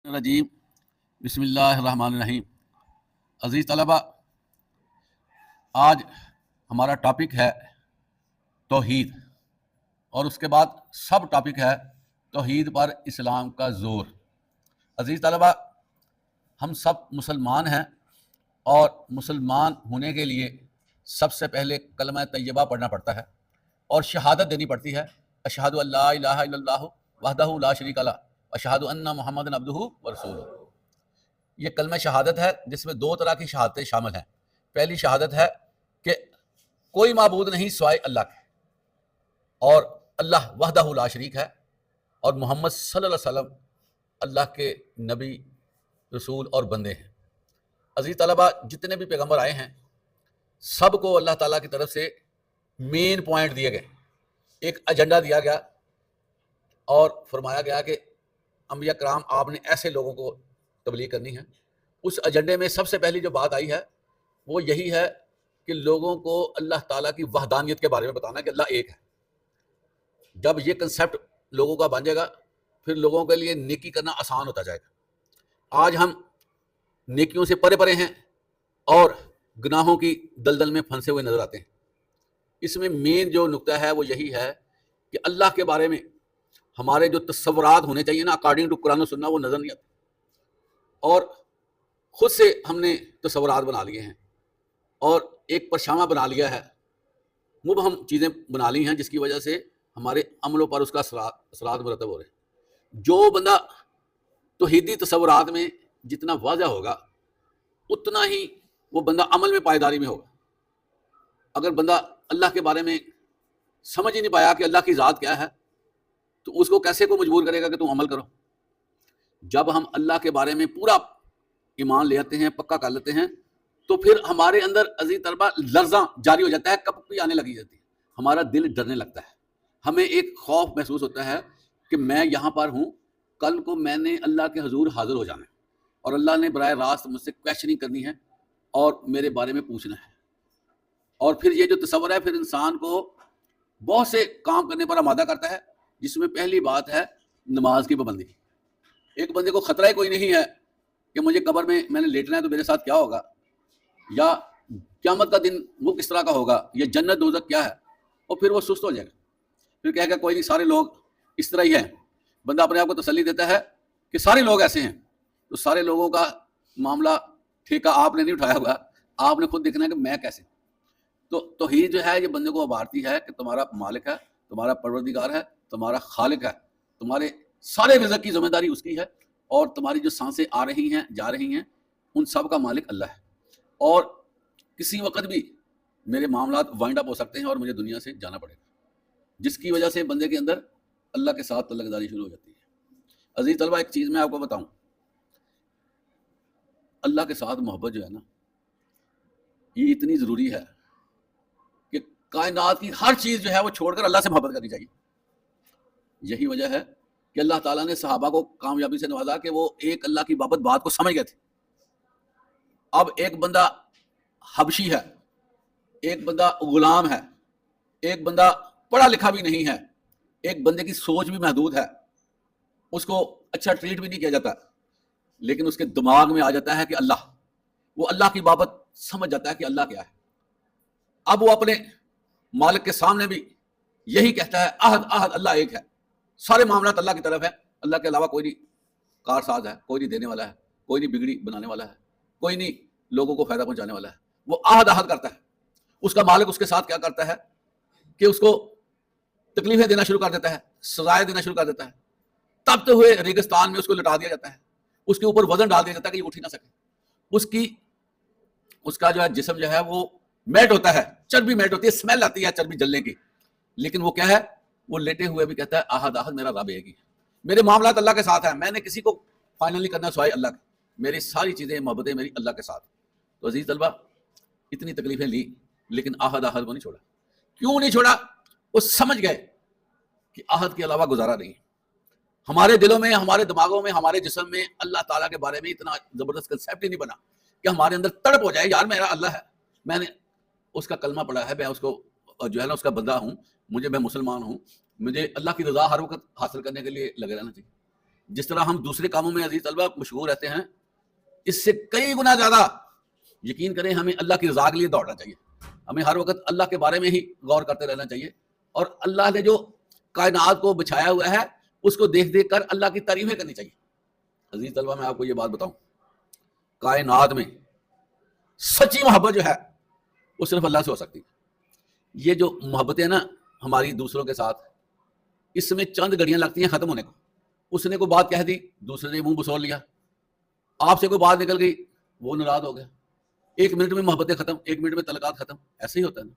الرجیم بسم اللہ الرحمن الرحیم۔ عزیز طلبہ، آج ہمارا ٹاپک ہے توحید، اور اس کے بعد سب ٹاپک ہے توحید پر اسلام کا زور۔ عزیز طلبہ، ہم سب مسلمان ہیں، اور مسلمان ہونے کے لیے سب سے پہلے کلمہ طیبہ پڑھنا پڑتا ہے اور شہادت دینی پڑتی ہے، اشہد ان لا الہ الا اللہ وحدہ لا شریک لہ اشہد ان محمد عبدہ ورسولہ۔ یہ کلمہ شہادت ہے جس میں دو طرح کی شہادتیں شامل ہیں۔ پہلی شہادت ہے کہ کوئی معبود نہیں سوائے اللہ کے، اور اللہ وحدہ لا شریک ہے، اور محمد صلی اللہ علیہ وسلم اللہ کے نبی، رسول اور بندے ہیں۔ عزیز طلبہ، جتنے بھی پیغمبر آئے ہیں سب کو اللہ تعالیٰ کی طرف سے مین پوائنٹ دیے گئے، ایک ایجنڈا دیا گیا اور فرمایا گیا کہ انبیاء کرام آپ نے ایسے لوگوں کو تبلیغ کرنی ہے۔ اس ایجنڈے میں سب سے پہلی جو بات آئی ہے وہ یہی ہے کہ لوگوں کو اللہ تعالیٰ کی وحدانیت کے بارے میں بتانا کہ اللہ ایک ہے۔ جب یہ کنسیپٹ لوگوں کا بن جائے گا پھر لوگوں کے لیے نیکی کرنا آسان ہوتا جائے گا۔ آج ہم نیکیوں سے پرے پرے ہیں اور گناہوں کی دلدل میں پھنسے ہوئے نظر آتے ہیں۔ اس میں مین جو نقطہ ہے وہ یہی ہے کہ اللہ کے بارے میں ہمارے جو تصورات ہونے چاہیے نا، اکارڈنگ ٹو قرآن و سنت، وہ نظر نہیں آتے، اور خود سے ہم نے تصورات بنا لیے ہیں اور ایک پرچھاواں بنا لیا ہے، مبہم چیزیں بنا لی ہیں جس کی وجہ سے ہمارے عملوں پر اس کا اثرات مرتب ہو رہے ہیں۔ جو بندہ توحیدی تصورات میں جتنا واضح ہوگا اتنا ہی وہ بندہ عمل میں پائیداری میں ہوگا۔ اگر بندہ اللہ کے بارے میں سمجھ ہی نہیں پایا کہ اللہ کی ذات کیا ہے تو اس کو کیسے کو مجبور کرے گا کہ تم عمل کرو؟ جب ہم اللہ کے بارے میں پورا ایمان لے آتے ہیں، پکا کر لیتے ہیں، تو پھر ہمارے اندر عزیز طلبہ لرزاں جاری ہو جاتا ہے، کپی آنے لگی جاتی ہے، ہمارا دل ڈرنے لگتا ہے، ہمیں ایک خوف محسوس ہوتا ہے کہ میں یہاں پر ہوں، کل کو میں نے اللہ کے حضور حاضر ہو جانا ہے اور اللہ نے براہ راست مجھ سے کویشچننگ کرنی ہے اور میرے بارے میں پوچھنا ہے۔ اور پھر یہ جو تصور ہے پھر انسان کو بہت سے کام کرنے پر آمادہ کرتا ہے، جس میں پہلی بات ہے نماز کی پابندی۔ ایک بندے کو خطرہ ہی کوئی نہیں ہے کہ مجھے قبر میں نے لیٹنا ہے تو میرے ساتھ کیا ہوگا، یا قیامت کا دن وہ کس طرح کا ہوگا، یا جنت دوزخ کیا ہے، اور پھر وہ سست ہو جائے گا، پھر کہے گا کوئی نہیں، سارے لوگ اس طرح ہی ہیں۔ بندہ اپنے آپ کو تسلی دیتا ہے کہ سارے لوگ ایسے ہیں، تو سارے لوگوں کا معاملہ ٹھیکہ آپ نے نہیں اٹھایا ہوگا، آپ نے خود دیکھنا ہے کہ میں کیسے۔ تو توحید جو ہے یہ بندے کو ابھارتی ہے کہ تمہارا مالک ہے، تمہارا پروردگار ہے، تمہارا خالق ہے، تمہارے سارے رزق کی ذمہ داری اس کی ہے، اور تمہاری جو سانسیں آ رہی ہیں جا رہی ہیں ان سب کا مالک اللہ ہے، اور کسی وقت بھی میرے معاملات وائنڈ اپ ہو سکتے ہیں اور مجھے دنیا سے جانا پڑے گا، جس کی وجہ سے بندے کے اندر اللہ کے ساتھ تعلق داری شروع ہو جاتی ہے۔ عزیز طلبہ، ایک چیز میں آپ کو بتاؤں، اللہ کے ساتھ محبت جو ہے نا یہ اتنی ضروری ہے کہ کائنات کی ہر چیز جو ہے وہ چھوڑ کر اللہ سے محبت کرنی چاہیے۔ یہی وجہ ہے کہ اللہ تعالیٰ نے صحابہ کو کامیابی سے نوازا کہ وہ ایک اللہ کی بات کو سمجھ گئے تھے۔ اب ایک بندہ حبشی ہے، ایک بندہ غلام ہے، ایک بندہ پڑھا لکھا بھی نہیں ہے، ایک بندے کی سوچ بھی محدود ہے، اس کو اچھا ٹریٹ بھی نہیں کیا جاتا، لیکن اس کے دماغ میں آ جاتا ہے کہ اللہ، وہ اللہ کی بابت سمجھ جاتا ہے کہ اللہ کیا ہے۔ اب وہ اپنے مالک کے سامنے بھی یہی کہتا ہے، احد اللہ ایک ہے، سارے معاملات اللہ کی طرف ہے، اللہ کے علاوہ کوئی نہیں کارساز ہے، کوئی نہیں دینے والا ہے، کوئی نہیں بگڑی بنانے والا ہے، کوئی نہیں لوگوں کو فائدہ پہنچانے والا ہے۔ وہ احد کرتا ہے۔ اس کا مالک اس کے ساتھ کیا کرتا ہے کہ اس کو تکلیفیں دینا شروع کر دیتا ہے، سزائیں دینا شروع کر دیتا ہے، تبتے ہوئے ریگستان میں اس کو لٹا دیا جاتا ہے، اس کے اوپر وزن ڈال دیا جاتا ہے کہ یہ اٹھ ہی نہ سکے۔ اس کا جو ہے جسم جو ہے وہ میٹ ہوتا ہے، چربی میٹ ہوتی ہے، اسمیل آتی ہے چربی جلنے کی، لیکن وہ کیا ہے، وہ لیٹے ہوئے بھی کہتا ہے احد میرا رب ایک ہی ہے، میرے معاملات اللہ کے ساتھ ہیں، میں نے کسی کو فائنل نہیں کرنا سوائے اللہ کے، میری ساری چیزیں محبتیں میری اللہ کے ساتھ۔ تو عزیز طلبہ، اتنی تکلیفیں لی لیکن احد کو نہیں چھوڑا۔ کیوں نہیں چھوڑا؟ وہ سمجھ گئے کہ احد کے علاوہ گزارا نہیں۔ ہمارے دلوں میں، ہمارے دماغوں میں، ہمارے جسم میں اللہ تعالیٰ کے بارے میں اتنا زبردست کنسیپٹ ہی نہیں بنا کہ ہمارے اندر تڑپ ہو جائے، یار میرا اللہ ہے، میں نے اس کا کلمہ پڑھا ہے، میں اس کو جو ہے نا اس کا بندہ ہوں، میں مسلمان ہوں، مجھے اللہ کی رضا ہر وقت حاصل کرنے کے لیے لگے رہنا چاہیے۔ جس طرح ہم دوسرے کاموں میں عزیز طلبہ مشغول رہتے ہیں، اس سے کئی گنا زیادہ یقین کریں ہمیں اللہ کی رضا کے لیے دوڑنا چاہیے. ہمیں ہر وقت اللہ کے بارے میں ہی غور کرتے رہنا چاہیے، اور اللہ نے جو کائنات کو بچھایا ہوا ہے اس کو دیکھ دیکھ کر اللہ کی تعریفیں کرنی چاہیے. عزیز طلبہ میں آپ کو یہ بات بتاؤں، کائنات میں سچی محبت جو ہے وہ صرف اللہ سے ہو سکتی ہے. یہ جو محبتیں نا ہماری دوسروں کے ساتھ، اس میں چند گھڑیاں لگتی ہیں ختم ہونے کو. اس نے کوئی بات کہہ دی، دوسرے نے منہ بسول لیا. آپ سے کوئی بات نکل گئی، وہ ناراض ہو گیا. 1 منٹ میں محبتیں ختم، 1 منٹ میں تعلقات ختم. ایسے ہی ہوتا ہے نا.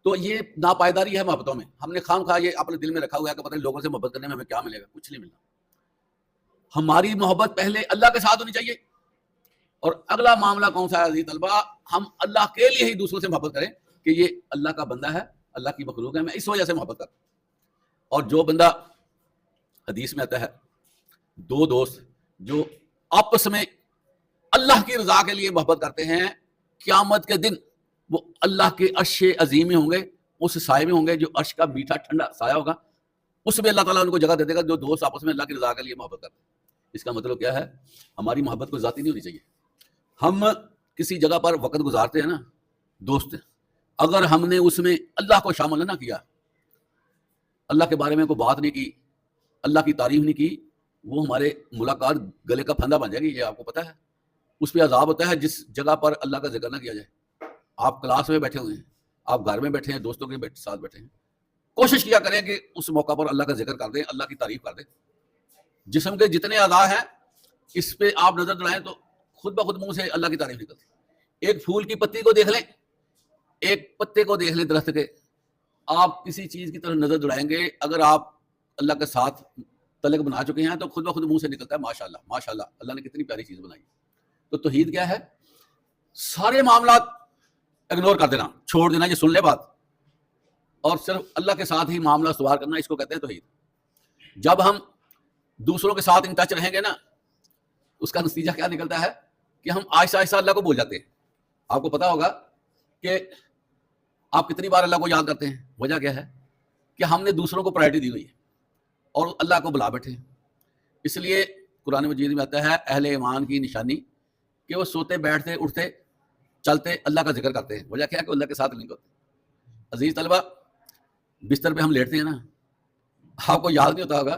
تو یہ ناپائیداری ہے محبتوں میں. ہم نے خام خواہ یہ اپنے دل میں رکھا ہوا ہے کہ پتہ نہیں لوگوں سے محبت کرنے میں ہمیں کیا ملے گا. کچھ نہیں ملنا. ہماری محبت پہلے اللہ کے ساتھ ہونی چاہیے، اور اگلا معاملہ کون سا ہے عزیز طلبہ؟ ہم اللہ کے لیے ہی دوسروں سے محبت کریں کہ یہ اللہ کا بندہ ہے، اللہ کی مخلوق ہے، میں اس وجہ سے محبت کرتا ہوں. اور جو بندہ، حدیث میں آتا ہے، 2 دوست جو آپس میں اللہ کی رضا کے لیے محبت کرتے ہیں، قیامت کے دن وہ اللہ کے عرش عظیم میں ہوں گے، اس سائے میں ہوں گے جو عرش کا میٹھا ٹھنڈا سایہ ہوگا. اس میں اللہ تعالیٰ ان کو جگہ دے دے گا جو دوست آپس میں اللہ کی رضا کے لیے محبت کرتے ہیں. اس کا مطلب کیا ہے؟ ہماری محبت کوئی ذاتی نہیں ہونی چاہیے. ہم کسی جگہ پر وقت گزارتے ہیں نا دوست، اگر ہم نے اس میں اللہ کو شامل نہ کیا، اللہ کے بارے میں کوئی بات نہیں کی، اللہ کی تعریف نہیں کی، وہ ہمارے ملاقات گلے کا پھندا بن جائے گی. یہ آپ کو پتہ ہے. اس پہ عذاب ہوتا ہے جس جگہ پر اللہ کا ذکر نہ کیا جائے. آپ کلاس میں بیٹھے ہوئے ہیں، آپ گھر میں بیٹھے ہیں، دوستوں کے ساتھ بیٹھے ہیں، کوشش کیا کریں کہ اس موقع پر اللہ کا ذکر کر دیں، اللہ کی تعریف کر دیں. جسم کے جتنے اعضاء ہیں اس پہ آپ نظر دوڑائیں تو خود بخود منہ سے اللہ کی تعریف نکلتی. ایک پھول کی پتی کو دیکھ لیں، ایک پتے کو دیکھ لیں درخت کے، آپ کسی چیز کی طرف نظر دوڑائیں گے، اگر آپ اللہ کے ساتھ تعلق بنا چکے ہیں تو خود بخود منہ سے نکلتا ہے ماشاءاللہ ماشاءاللہ، اللہ نے کتنی پیاری چیز بنائی. تو توحید کیا ہے؟ سارے معاملات اگنور کر دینا، چھوڑ دینا، یہ سن لے بات، اور صرف اللہ کے ساتھ ہی معاملہ استوار کرنا، اس کو کہتے ہیں توحید. جب ہم دوسروں کے ساتھ ان ٹچ رہیں گے نا، اس کا نتیجہ کیا نکلتا ہے کہ ہم آہستہ آہستہ اللہ کو بھول جاتے ہیں. آپ کو پتا ہوگا کہ آپ کتنی بار اللہ کو یاد کرتے ہیں. وجہ کیا ہے؟ کہ ہم نے دوسروں کو پرائرٹی دی ہوئی ہے اور اللہ کو بلا بیٹھے ہیں. اس لیے قرآن مجید میں آتا ہے اہل ایمان کی نشانی کہ وہ سوتے بیٹھتے اٹھتے چلتے اللہ کا ذکر کرتے ہیں. وجہ کیا ہے؟ کہ اللہ کے ساتھ لنک ہوتے. عزیز طلبہ، بستر پہ ہم لیٹتے ہیں نا، آپ کو یاد نہیں ہوتا ہوگا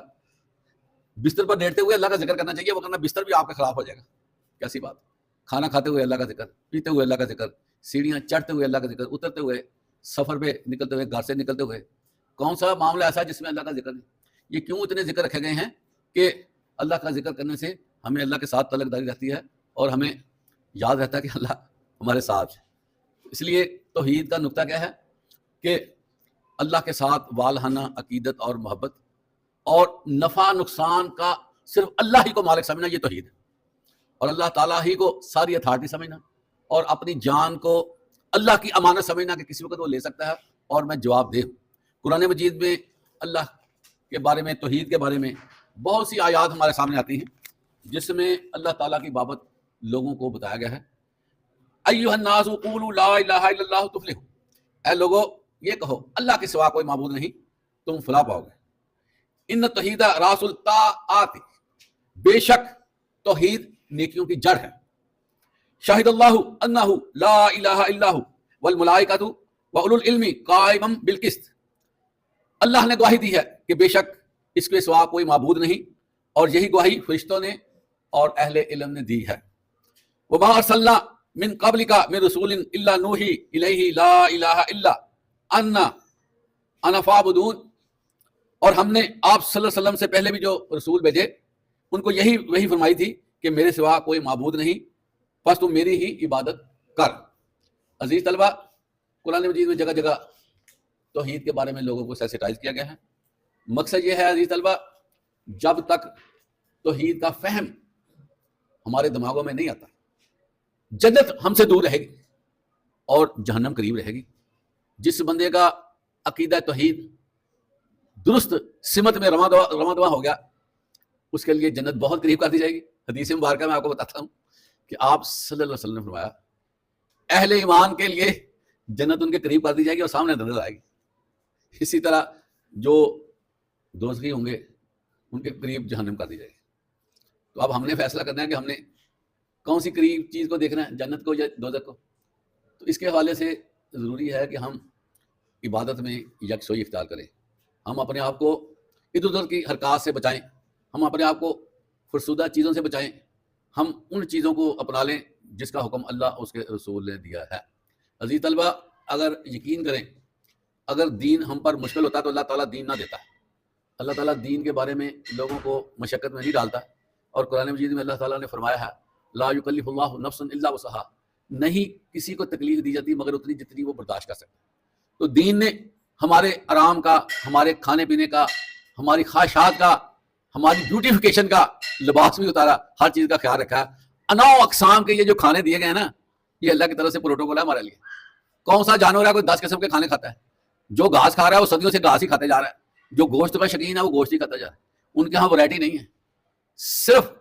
بستر پر لیٹتے ہوئے اللہ کا ذکر کرنا چاہیے، وہ کرنا بستر بھی آپ کے خلاف ہو جائے گا. کیسی بات؟ کھانا کھاتے ہوئے اللہ کا ذکر، پیتے ہوئے اللہ کا ذکر، سیڑھیاں چڑھتے ہوئے اللہ کا ذکر، اترتے ہوئے، سفر پہ نکلتے ہوئے، گھر سے نکلتے ہوئے. کون سا معاملہ ایسا ہے جس میں اللہ کا ذکر نہیں؟ یہ کیوں اتنے ذکر رکھے گئے ہیں کہ اللہ کا ذکر کرنے سے ہمیں اللہ کے ساتھ تعلق داری رہتی ہے اور ہمیں یاد رہتا ہے کہ اللہ ہمارے ساتھ ہے. اس لیے توحید کا نقطہ کیا ہے کہ اللہ کے ساتھ والہانہ عقیدت اور محبت، اور نفع نقصان کا صرف اللہ ہی کو مالک سمجھنا، یہ توحید ہے. اور اللہ تعالیٰ ہی کو ساری اتھارٹی سمجھنا، اور اپنی جان کو اللہ کی امانت سمجھنا کہ کسی وقت وہ لے سکتا ہے اور میں جواب دے. قرآن مجید میں اللہ کے بارے میں، توحید کے بارے میں بہت سی آیات ہمارے سامنے آتی ہیں جس میں اللہ تعالیٰ کی بابت لوگوں کو بتایا گیا ہے. ایھا الناس قولوا لا الہ الا اللہ تفلحوا، اے لوگو یہ کہو اللہ کے سوا کوئی معبود نہیں، تم فلاح پاؤ گے. ان توحید راس الطاعات، بے شک توحید نیکیوں کی جڑ ہے. شاہد اللہ انہ لا الہ الا ہو والملائکۃ واولو العلم قائما بالقسط، اللہ نے گواہی دی ہے کہ بے شک اس کے سوا کوئی معبود نہیں، اور یہی گواہی فرشتوں نے اور اہل علم نے دی ہے. وما ارسلنا من قبلک من رسول الا نوحی الیہ لا الہ الا انا فاعبدون، اور ہم نے آپ صلی اللہ علیہ وسلم سے پہلے بھی جو رسول بھیجے ان کو یہی وہی فرمائی تھی کہ میرے سوا کوئی معبود نہیں، بس تم میری ہی عبادت کر. عزیز طلبہ، قرآن مجید میں جگہ جگہ توحید کے بارے میں لوگوں کو سینسٹائز کیا گیا ہے. مقصد یہ ہے عزیز طلبہ، جب تک توحید کا فہم ہمارے دماغوں میں نہیں آتا، جنت ہم سے دور رہے گی اور جہنم قریب رہے گی. جس بندے کا عقیدہ توحید درست سمت میں رواں دواں ہو گیا، اس کے لیے جنت بہت قریب کر دی جائے گی. حدیث مبارکہ میں آپ کو بتاتا ہوں کہ آپ صلی اللہ علیہ وسلم نے فرمایا اہل ایمان کے لیے جنت ان کے قریب کر دی جائے گی اور سامنے نظر آئے گی. اسی طرح جو دوزخی ہوں گے ان کے قریب جہنم کر دی جائے گی. تو اب ہم نے فیصلہ کرنا ہے کہ ہم نے کون سی قریب چیز کو دیکھنا ہے، جنت کو یا دوزخ کو. تو اس کے حوالے سے ضروری ہے کہ ہم عبادت میں یکسوئی اختیار کریں، ہم اپنے آپ کو ادھر ادھر کی حرکات سے بچائیں، ہم اپنے آپ کو فرسودہ چیزوں سے بچائیں، ہم ان چیزوں کو اپنا لیں جس کا حکم اللہ اس کے رسول نے دیا ہے. عزیز طلبہ، اگر یقین کریں اگر دین ہم پر مشکل ہوتا تو اللہ تعالیٰ دین نہ دیتا. اللہ تعالیٰ دین کے بارے میں لوگوں کو مشقت میں نہیں ڈالتا، اور قرآن مجید میں اللہ تعالیٰ نے فرمایا ہے لا یکلف اللہ نفسا الا وسعها، نہیں کسی کو تکلیف دی جاتی مگر اتنی جتنی وہ برداشت کر سکتے. تو دین نے ہمارے آرام کا، ہمارے کھانے پینے کا، ہماری خواہشات کا، ہماری بیوٹیفیکیشن کا لباس بھی اتارا، ہر چیز کا خیال رکھا. انواع اقسام کے یہ جو کھانے دیے گئے ہیں نا، یہ اللہ کی طرف سے پروٹوکول ہے ہمارے لیے. کون سا جانور ہے کوئی 10 قسم کے کھانے کھاتا ہے؟ جو گھاس کھا رہا ہے وہ صدیوں سے گھاس ہی کھاتے جا رہا ہے، جو گوشت کا شوقین ہے وہ گوشت ہی کھاتا جا رہا ہے. ان کے ہاں ورائٹی نہیں ہے. صرف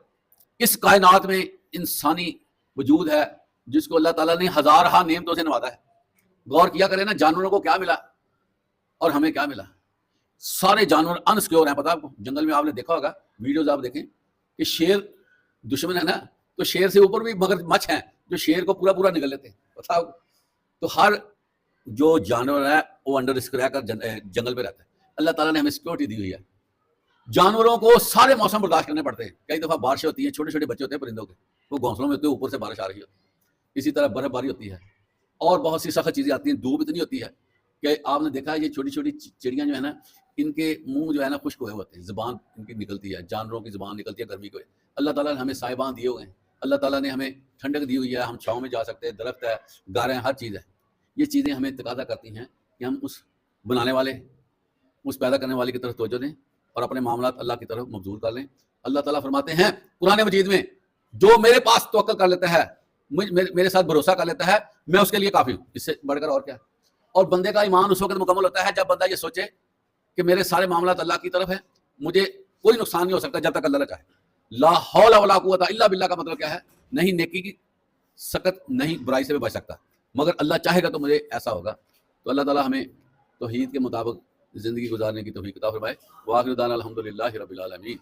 اس کائنات میں انسانی وجود ہے جس کو اللہ تعالیٰ نے ہزارہا نعمتوں سے نوازا ہے. غور کیا کریں نا جانوروں کو کیا ملا اور ہمیں کیا ملا. سارے جانور انسکیور ہیں. پتہ آپ کو جنگل میں آپ نے دیکھا ہوگا، ویڈیوز آپ دیکھیں کہ شیر دشمن ہے نا، تو شیر سے اوپر بھی مگر مچھ ہیں جو شیر کو پورا پورا نگل لیتے ہیں. پتہ آپ کو. تو ہر جو جانور ہے وہ انڈر رسک رہ کر جنگل میں رہتا ہے. اللہ تعالیٰ نے ہمیں سیکورٹی دی ہوئی ہے. جانوروں کو سارے موسم برداشت کرنے پڑتے ہیں. کئی دفعہ بارشیں ہوتی ہیں، چھوٹے چھوٹے بچے ہوتے ہیں پرندوں کے، وہ گھونسلوں میں ہوتے ہیں، اوپر سے بارش آ رہی ہوتی ہے. اسی طرح برف باری ہوتی ہے اور بہت سی سخت چیزیں آتی ہیں. دھوپ اتنی ہوتی ہے کہ آپ نے دیکھا ہے یہ چھوٹی چھوٹی چڑیاں جو ہے نا، ان کے منہ جو ہے نا خشک ہوئے ہوتے ہیں، زبان ان کی نکلتی ہے، جانوروں کی زبان نکلتی ہے گرمی کو. اللہ تعالیٰ نے ہمیں سائبان دیے ہوئے ہیں، اللہ تعالیٰ نے ہمیں ٹھنڈک دی ہوئی ہے، ہم چھاؤں میں جا سکتے ہیں، درخت ہے، گاریں، ہر چیز ہے. یہ چیزیں ہمیں تقاضا کرتی ہیں کہ ہم اس بنانے والے، اس پیدا کرنے والے کی طرف توجہ دیں اور اپنے معاملات اللہ کی طرف مبذول کر لیں. اللہ تعالیٰ فرماتے ہیں قرآن مجید میں، جو میرے پاس توکل کر لیتا ہے، میرے ساتھ بھروسہ کر لیتا ہے، میں اس کے لیے کافی ہوں. اس سے بڑھ کر اور کیا. اور بندے کا ایمان اس وقت مکمل ہوتا ہے جب بندہ یہ سوچے کہ میرے سارے معاملات اللہ کی طرف ہیں، مجھے کوئی نقصان نہیں ہو سکتا جب تک اللہ نہ چاہے. لا حول ولا قوت الا باللہ کا مطلب کیا ہے؟ نہیں نیکی کی سخت، نہیں برائی سے بھی بچ سکتا، مگر اللہ چاہے گا تو مجھے ایسا ہوگا. تو اللہ تعالیٰ ہمیں توحید کے مطابق زندگی گزارنے کی توفیق عطا فرمائے. وآخر دعوانا الحمدللہ رب العالمین.